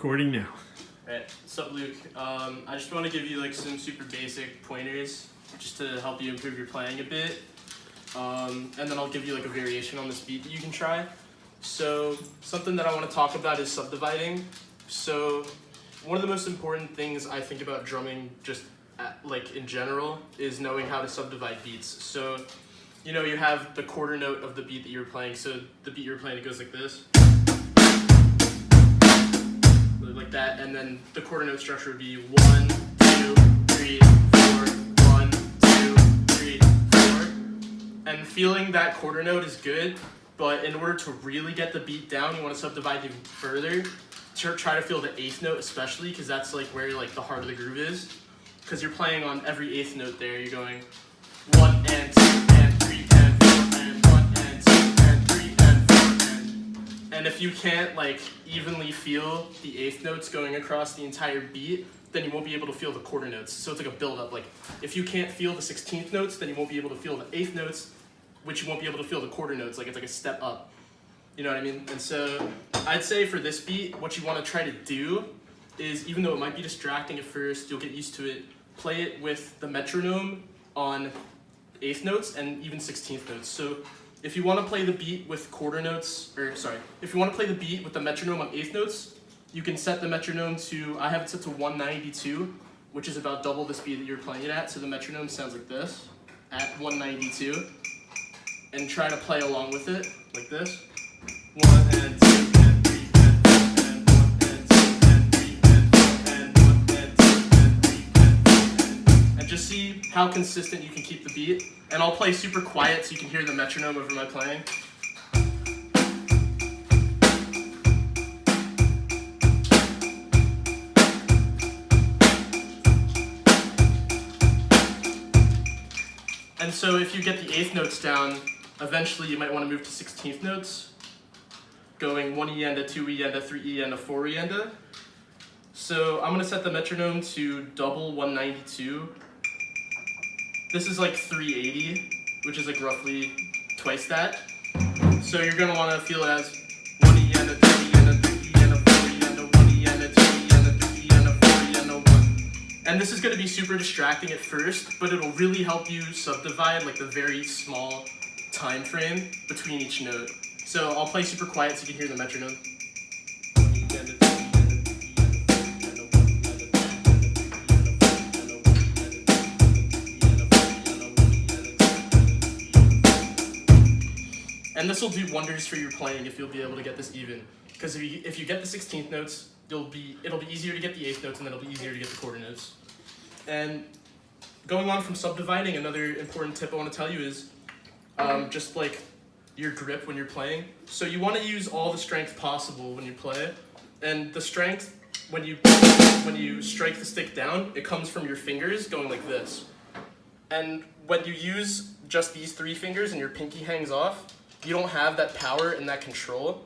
Recording now. Alright, what's up, Luke? I just want to give you like some super basic pointers just to help you improve your playing a bit. And then I'll give you like a variation on this beat that you can try. So something that I want to talk about is subdividing. So one of the most important things I think about drumming just like in general is knowing how to subdivide beats. So you know you have the quarter note of the beat that you're playing. So the beat you're playing, it goes like this. Like that, and then the quarter note structure would be 1, 2, 3, 4, 1, 2, 3, 4. And feeling that quarter note is good, but in order to really get the beat down, you want to subdivide even further. Try to feel the eighth note especially, because that's like where like the heart of the groove is. Because you're playing on every eighth note there. You're going 1 and 2 and 3 and 4 and 1 and 2 and 3 and 4 and if you can't like evenly feel the eighth notes going across the entire beat, then you won't be able to feel the quarter notes. So it's like a build-up. Like if you can't feel the 16th notes, then you won't be able to feel the eighth notes, which you won't be able to feel the quarter notes. Like it's like a step up. You know what I mean? And so I'd say for this beat, what you want to try to do is, even though it might be distracting at first, you'll get used to it, play it with the metronome on eighth notes and even 16th notes. So if you want to play the beat with quarter notes, if you want to play the beat with the metronome on eighth notes, you can set the metronome to, I have it set to 192, which is about double the speed that you're playing it at. So the metronome sounds like this, at 192. And try to play along with it, like this. 1 and 2 and 3 and 4 and 1 and 2 and 3 and 4 and 1 and 2 and 3 and 4 and just see how consistent you can keep the beat. And I'll play super quiet so you can hear the metronome over my playing. And so if you get the eighth notes down, eventually you might want to move to 16th notes, going 1 E-enda, 2 E-enda, 3 E-enda, 4 E-enda. So I'm going to set the metronome to double 192. This is like 380, which is like roughly twice that. So you're going to want to feel it as 1 E-enda, 2 E-enda, 3 E-enda, 4 E-enda, 1 E-enda, 2 E-enda, 3 E-enda, 4 E-enda, 1. And this is going to be super distracting at first, but it'll really help you subdivide like the very small time frame between each note. So I'll play super quiet so you can hear the metronome. And this will do wonders for your playing if you'll be able to get this even. Because if you get the 16th notes, it'll be easier to get the eighth notes, and then it'll be easier to get the quarter notes. And going on from subdividing, another important tip I want to tell you is just like your grip when you're playing. So you want to use all the strength possible when you play. And the strength, when you strike the stick down, it comes from your fingers going like this. And when you use just these three fingers and your pinky hangs off, you don't have that power and that control.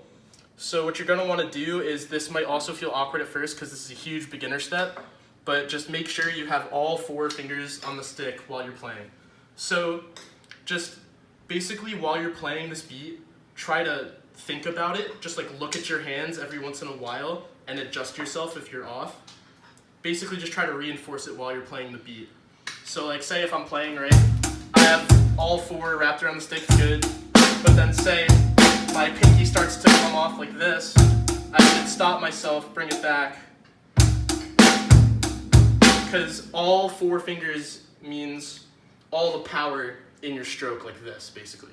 So what you're going to want to do is, this might also feel awkward at first because this is a huge beginner step, but just make sure you have all four fingers on the stick while you're playing. So just basically while you're playing this beat, try to think about it. Just like look at your hands every once in a while and adjust yourself if you're off. Basically just try to reinforce it while you're playing the beat. So like say if I'm playing, right, I have all four wrapped around the stick, good. But then say my pinky starts to come off like this, I should stop myself, bring it back. Because all four fingers means all the power in your stroke like this, basically.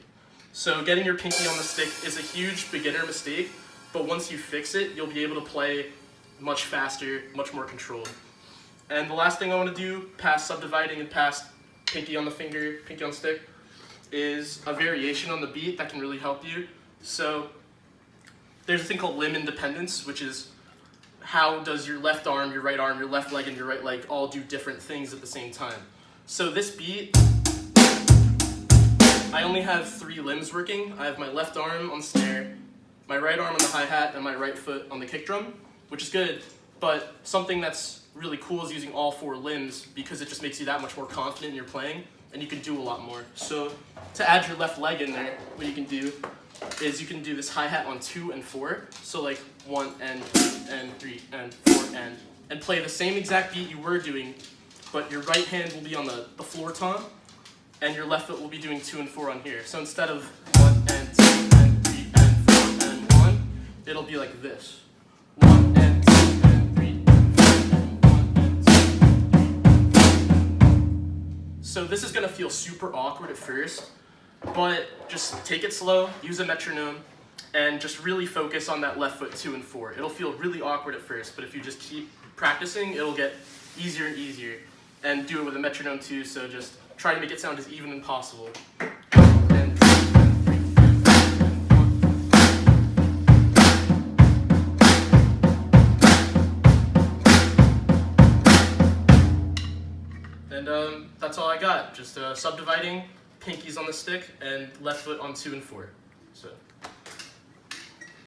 So getting your pinky on the stick is a huge beginner mistake, but once you fix it, you'll be able to play much faster, much more controlled. And the last thing I want to do, past subdividing and past pinky on the finger, pinky on the stick, is a variation on the beat that can really help you. So there's a thing called limb independence, which is how does your left arm, your right arm, your left leg, and your right leg all do different things at the same time. So this beat, I only have 3 limbs working. I have my left arm on the snare, my right arm on the hi-hat, and my right foot on the kick drum, which is good, but something that's really cool is using all 4 limbs, because it just makes you that much more confident in your playing, and you can do a lot more. So to add your left leg in there, what you can do is you can do this hi-hat on 2 and 4. So like 1 and 2 and 3 and 4 and play the same exact beat you were doing, but your right hand will be on the floor tom, and your left foot will be doing 2 and 4 on here. So instead of 1 and 2 and 3 and 4 and 1, it'll be like this. 1 and 2 and 3 and 4 and 1 and 2 and 3. So this is gonna feel super awkward at first, but just take it slow, use a metronome, and just really focus on that left foot 2 and 4. It'll feel really awkward at first, but if you just keep practicing, it'll get easier and easier. And do it with a metronome too, so just try to make it sound as even as possible. And that's all I got. Just subdividing, pinkies on the stick, and left foot on 2 and 4. So.